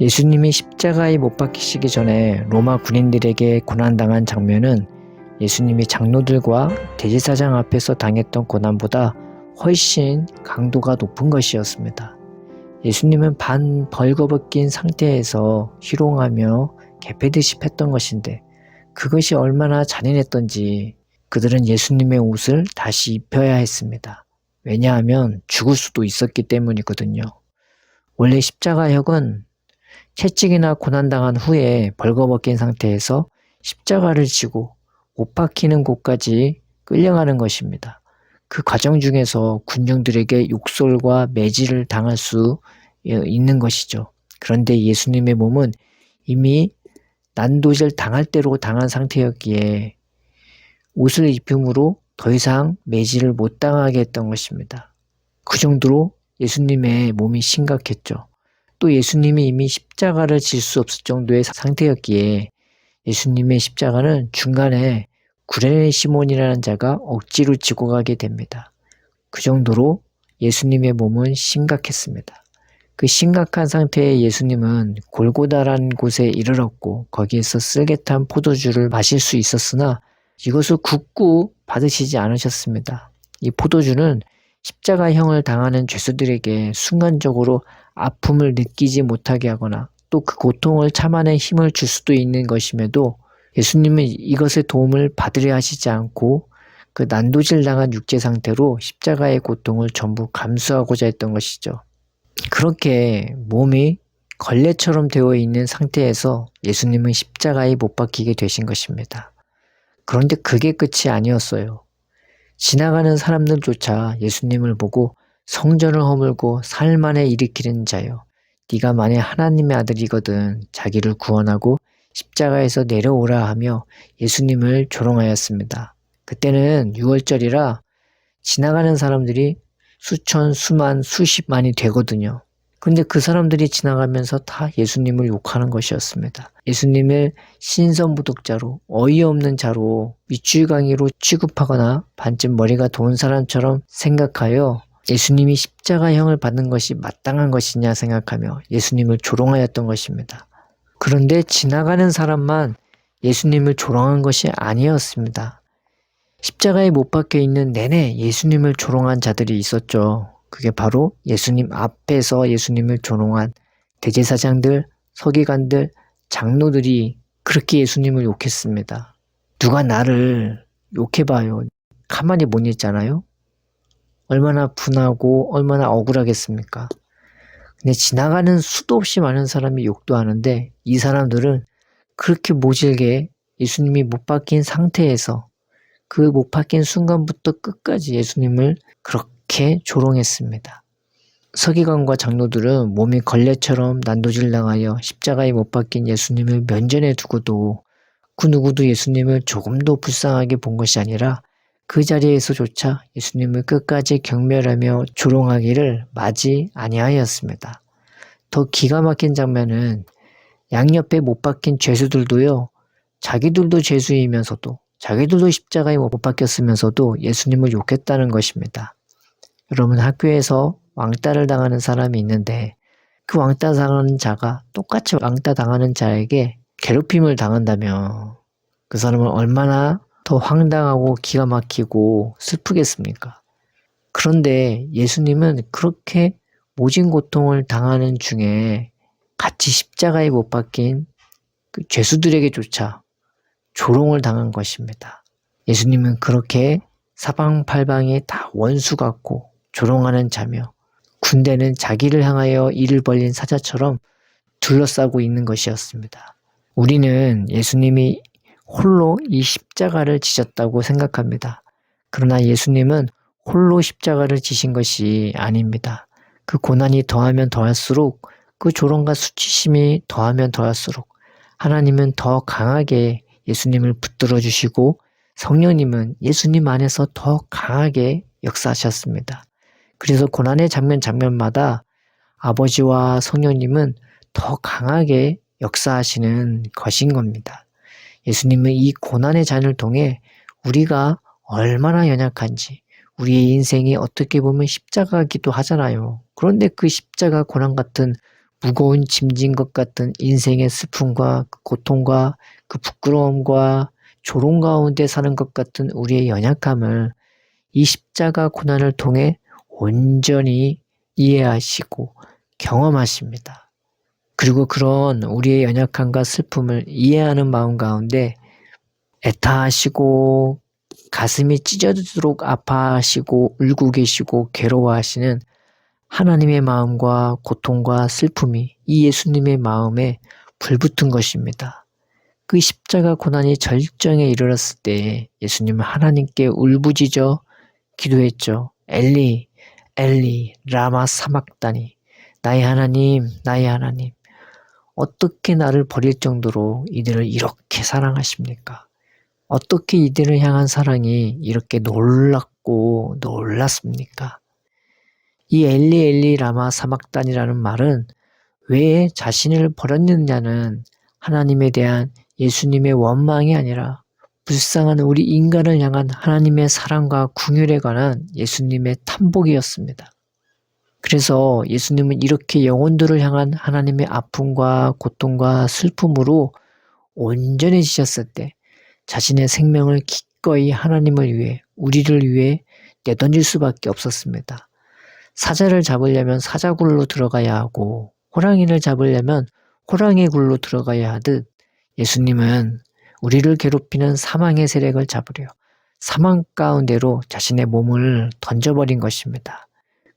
예수님이 십자가에 못 박히시기 전에 로마 군인들에게 고난당한 장면은 예수님이 장로들과 대제사장 앞에서 당했던 고난보다 훨씬 강도가 높은 것이었습니다. 예수님은 반 벌거벗긴 상태에서 희롱하며 개패듯이 팼던 것인데 그것이 얼마나 잔인했던지 그들은 예수님의 옷을 다시 입혀야 했습니다. 왜냐하면 죽을 수도 있었기 때문이거든요. 원래 십자가역은 채찍이나 고난당한 후에 벌거벗긴 상태에서 십자가를 지고 못 박히는 곳까지 끌려가는 것입니다. 그 과정 중에서 군중들에게 욕설과 매질을 당할 수 있는 것이죠. 그런데 예수님의 몸은 이미 난도질 당할 대로 당한 상태였기에 옷을 입힘으로 더 이상 매질을 못 당하게 했던 것입니다. 그 정도로 예수님의 몸이 심각했죠. 또 예수님이 이미 십자가를 질 수 없을 정도의 상태였기에 예수님의 십자가는 중간에 구레네 시몬이라는 자가 억지로 지고 가게 됩니다. 그 정도로 예수님의 몸은 심각했습니다. 그 심각한 상태의 예수님은 골고다라는 곳에 이르렀고 거기에서 쓸개탄 포도주를 마실 수 있었으나 이것을 굳고 받으시지 않으셨습니다. 이 포도주는 십자가형을 당하는 죄수들에게 순간적으로 아픔을 느끼지 못하게 하거나 또 그 고통을 참아낸 힘을 줄 수도 있는 것임에도 예수님은 이것의 도움을 받으려 하시지 않고 그 난도질 당한 육체 상태로 십자가의 고통을 전부 감수하고자 했던 것이죠. 그렇게 몸이 걸레처럼 되어 있는 상태에서 예수님은 십자가에 못 박히게 되신 것입니다. 그런데 그게 끝이 아니었어요. 지나가는 사람들조차 예수님을 보고 성전을 허물고 살만에 일으키는 자여, 네가 만일 하나님의 아들이거든 자기를 구원하고 십자가에서 내려오라 하며 예수님을 조롱하였습니다. 그때는 6월절이라 지나가는 사람들이 수천, 수만, 수십만이 되거든요. 근데 그 사람들이 지나가면서 다 예수님을 욕하는 것이었습니다. 예수님을 신선무독자로, 어이없는 자로, 밑줄강이로 취급하거나 반쯤 머리가 돈 사람처럼 생각하여 예수님이 십자가형을 받는 것이 마땅한 것이냐 생각하며 예수님을 조롱하였던 것입니다. 그런데 지나가는 사람만 예수님을 조롱한 것이 아니었습니다. 십자가에 못 박혀 있는 내내 예수님을 조롱한 자들이 있었죠. 그게 바로 예수님 앞에서 예수님을 조롱한 대제사장들, 서기관들, 장로들이 그렇게 예수님을 욕했습니다. 누가 나를 욕해봐요. 가만히 못 있잖아요. 얼마나 분하고 얼마나 억울하겠습니까? 근데 지나가는 수도 없이 많은 사람이 욕도 하는데 이 사람들은 그렇게 모질게 예수님이 못 박힌 상태에서 그 못 박힌 순간부터 끝까지 예수님을 그렇게 조롱했습니다. 서기관과 장로들은 몸이 걸레처럼 난도질 당하여 십자가에 못 박힌 예수님을 면전에 두고도 그 누구도 예수님을 조금도 불쌍하게 본 것이 아니라 그 자리에서조차 예수님을 끝까지 경멸하며 조롱하기를 마지 아니하였습니다. 더 기가 막힌 장면은 양옆에 못 박힌 죄수들도요, 자기들도 죄수이면서도 자기들도 십자가에 못 박혔으면서도 예수님을 욕했다는 것입니다. 여러분, 학교에서 왕따를 당하는 사람이 있는데 그 왕따 당하는 자가 똑같이 왕따 당하는 자에게 괴롭힘을 당한다면 그 사람은 얼마나 더 황당하고 기가 막히고 슬프겠습니까? 그런데 예수님은 그렇게 모진 고통을 당하는 중에 같이 십자가에 못 박힌 그 죄수들에게조차 조롱을 당한 것입니다. 예수님은 그렇게 사방팔방이 다 원수 같고 조롱하는 자며 군대는 자기를 향하여 이를 벌린 사자처럼 둘러싸고 있는 것이었습니다. 우리는 예수님이 홀로 이 십자가를 지셨다고 생각합니다. 그러나 예수님은 홀로 십자가를 지신 것이 아닙니다. 그 고난이 더하면 더할수록 그 조롱과 수치심이 더하면 더할수록 하나님은 더 강하게 예수님을 붙들어 주시고 성령님은 예수님 안에서 더 강하게 역사하셨습니다. 그래서 고난의 장면마다 아버지와 성령님은 더 강하게 역사하시는 것인 겁니다. 예수님은 이 고난의 잔을 통해 우리가 얼마나 연약한지, 우리의 인생이 어떻게 보면 십자가이기도 하잖아요. 그런데 그 십자가 고난 같은 무거운 짐진 것 같은 인생의 슬픔과 그 고통과 그 부끄러움과 조롱 가운데 사는 것 같은 우리의 연약함을 이 십자가 고난을 통해 온전히 이해하시고 경험하십니다. 그리고 그런 우리의 연약함과 슬픔을 이해하는 마음 가운데 애타하시고 가슴이 찢어지도록 아파하시고 울고 계시고 괴로워하시는 하나님의 마음과 고통과 슬픔이 이 예수님의 마음에 불붙은 것입니다. 그 십자가 고난이 절정에 이르렀을 때 예수님은 하나님께 울부짖어 기도했죠. 엘리, 엘리, 라마 사막다니. 나의 하나님, 나의 하나님. 어떻게 나를 버릴 정도로 이들을 이렇게 사랑하십니까? 어떻게 이들을 향한 사랑이 이렇게 놀랍고 놀랐습니까? 이 엘리 엘리 라마 사막단이라는 말은 왜 자신을 버렸느냐는 하나님에 대한 예수님의 원망이 아니라 불쌍한 우리 인간을 향한 하나님의 사랑과 긍휼에 관한 예수님의 탐복이었습니다. 그래서 예수님은 이렇게 영혼들을 향한 하나님의 아픔과 고통과 슬픔으로 온전해지셨을 때 자신의 생명을 기꺼이 하나님을 위해 우리를 위해 내던질 수밖에 없었습니다. 사자를 잡으려면 사자굴로 들어가야 하고 호랑이를 잡으려면 호랑이 굴로 들어가야 하듯 예수님은 우리를 괴롭히는 사망의 세력을 잡으려 사망 가운데로 자신의 몸을 던져버린 것입니다.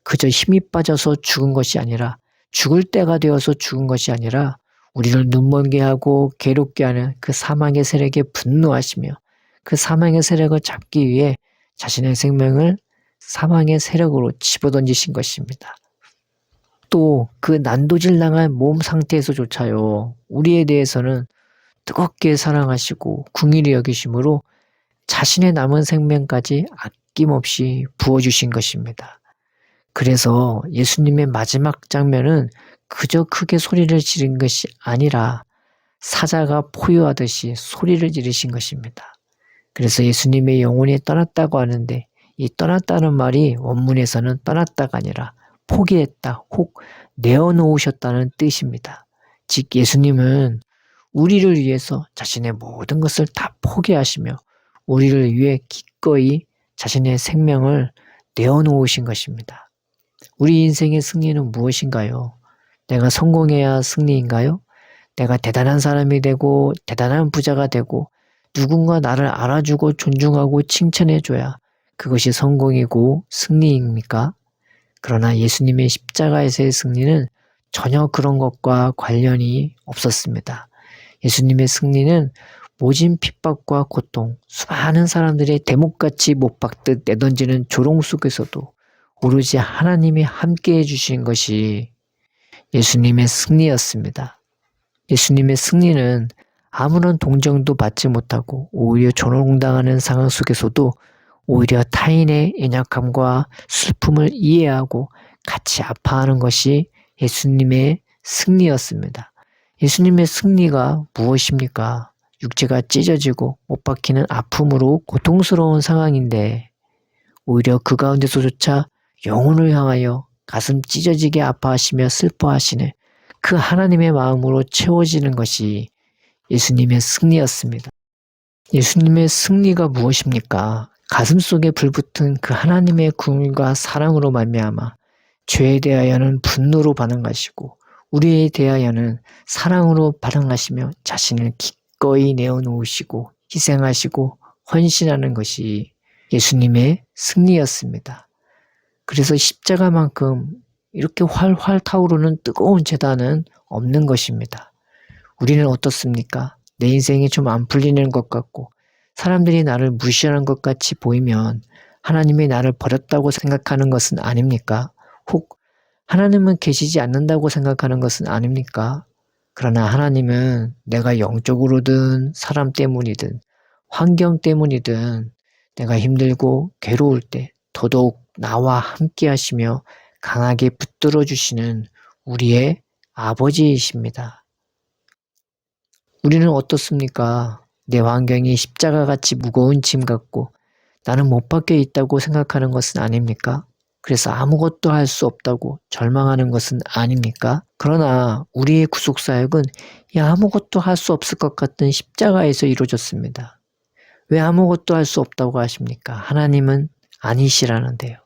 그저 힘이 빠져서 죽은 것이 아니라 죽을 때가 되어서 죽은 것이 아니라 우리를 눈멀게 하고 괴롭게 하는 그 사망의 세력에 분노하시며 그 사망의 세력을 잡기 위해 자신의 생명을 사망의 세력으로 집어던지신 것입니다. 또 그 난도질당한 몸 상태에서조차요. 우리에 대해서는 뜨겁게 사랑하시고 긍휼히 여기심으로 자신의 남은 생명까지 아낌없이 부어주신 것입니다. 그래서 예수님의 마지막 장면은 그저 크게 소리를 지른 것이 아니라 사자가 포효하듯이 소리를 지르신 것입니다. 그래서 예수님의 영혼이 떠났다고 하는데 이 떠났다는 말이 원문에서는 떠났다가 아니라 포기했다, 혹 내어놓으셨다는 뜻입니다. 즉 예수님은 우리를 위해서 자신의 모든 것을 다 포기하시며 우리를 위해 기꺼이 자신의 생명을 내어놓으신 것입니다. 우리 인생의 승리는 무엇인가요? 내가 성공해야 승리인가요? 내가 대단한 사람이 되고 대단한 부자가 되고 누군가 나를 알아주고 존중하고 칭찬해줘야 그것이 성공이고 승리입니까? 그러나 예수님의 십자가에서의 승리는 전혀 그런 것과 관련이 없었습니다. 예수님의 승리는 모진 핍박과 고통, 수많은 사람들의 대목같이 못 박듯 내던지는 조롱 속에서도 오로지 하나님이 함께해 주신 것이 예수님의 승리였습니다. 예수님의 승리는 아무런 동정도 받지 못하고 오히려 조롱당하는 상황 속에서도 오히려 타인의 연약함과 슬픔을 이해하고 같이 아파하는 것이 예수님의 승리였습니다. 예수님의 승리가 무엇입니까? 육체가 찢어지고 못 박히는 아픔으로 고통스러운 상황인데 오히려 그 가운데서조차 영혼을 향하여 가슴 찢어지게 아파하시며 슬퍼하시는 그 하나님의 마음으로 채워지는 것이 예수님의 승리였습니다. 예수님의 승리가 무엇입니까? 가슴속에 불붙은 그 하나님의 긍휼과 사랑으로 말미암아 죄에 대하여는 분노로 반응하시고 우리에 대하여는 사랑으로 반응하시며 자신을 기꺼이 내어놓으시고 희생하시고 헌신하는 것이 예수님의 승리였습니다. 그래서 십자가만큼 이렇게 활활 타오르는 뜨거운 제단은 없는 것입니다. 우리는 어떻습니까? 내 인생이 좀 안 풀리는 것 같고 사람들이 나를 무시하는 것 같이 보이면 하나님이 나를 버렸다고 생각하는 것은 아닙니까? 혹 하나님은 계시지 않는다고 생각하는 것은 아닙니까? 그러나 하나님은 내가 영적으로든 사람 때문이든 환경 때문이든 내가 힘들고 괴로울 때 더더욱 나와 함께 하시며 강하게 붙들어 주시는 우리의 아버지이십니다. 우리는 어떻습니까? 내 환경이 십자가같이 무거운 짐 같고 나는 못 박혀 있다고 생각하는 것은 아닙니까? 그래서 아무것도 할 수 없다고 절망하는 것은 아닙니까? 그러나 우리의 구속사역은 이 아무것도 할 수 없을 것 같은 십자가에서 이루어졌습니다. 왜 아무것도 할 수 없다고 하십니까? 하나님은 아니시라는데요.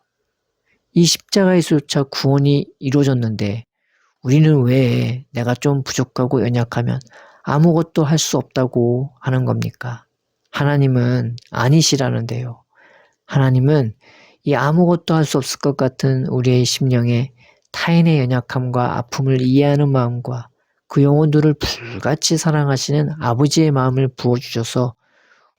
이 십자가에서조차 구원이 이루어졌는데 우리는 왜 내가 좀 부족하고 연약하면 아무것도 할 수 없다고 하는 겁니까? 하나님은 아니시라는데요. 하나님은 이 아무것도 할 수 없을 것 같은 우리의 심령에 타인의 연약함과 아픔을 이해하는 마음과 그 영혼들을 불같이 사랑하시는 아버지의 마음을 부어주셔서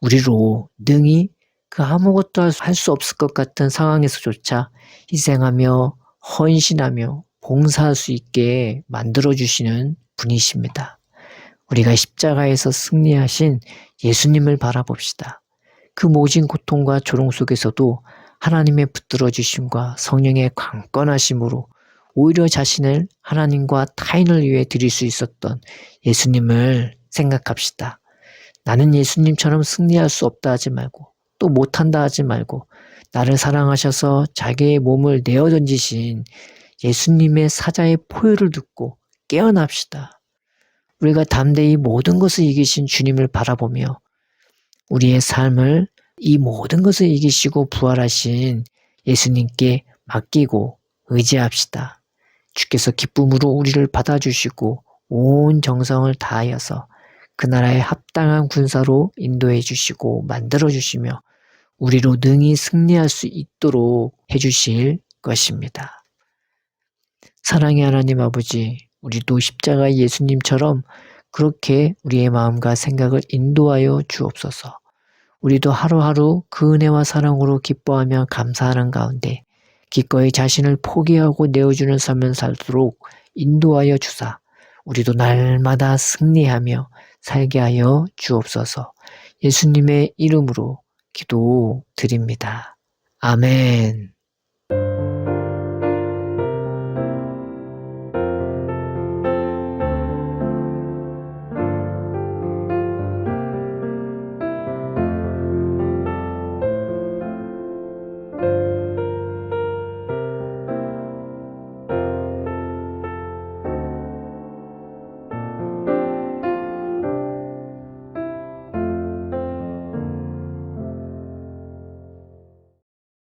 우리로 능히 그 아무것도 할 수 없을 것 같은 상황에서조차 희생하며 헌신하며 봉사할 수 있게 만들어주시는 분이십니다. 우리가 십자가에서 승리하신 예수님을 바라봅시다. 그 모진 고통과 조롱 속에서도 하나님의 붙들어 주심과 성령의 강건하심으로 오히려 자신을 하나님과 타인을 위해 드릴 수 있었던 예수님을 생각합시다. 나는 예수님처럼 승리할 수 없다 하지 말고 또 못한다 하지 말고 나를 사랑하셔서 자기의 몸을 내어 던지신 예수님의 사자의 포효를 듣고 깨어납시다. 우리가 담대히 모든 것을 이기신 주님을 바라보며 우리의 삶을 이 모든 것을 이기시고 부활하신 예수님께 맡기고 의지합시다. 주께서 기쁨으로 우리를 받아주시고 온 정성을 다하여서 그 나라에 합당한 군사로 인도해 주시고 만들어 주시며 우리로 능히 승리할 수 있도록 해주실 것입니다. 사랑의 하나님 아버지, 우리도 십자가 예수님처럼 그렇게 우리의 마음과 생각을 인도하여 주옵소서. 우리도 하루하루 그 은혜와 사랑으로 기뻐하며 감사하는 가운데 기꺼이 자신을 포기하고 내어주는 삶을 살도록 인도하여 주사 우리도 날마다 승리하며 살게 하여 주옵소서. 예수님의 이름으로 기도드립니다. 아멘.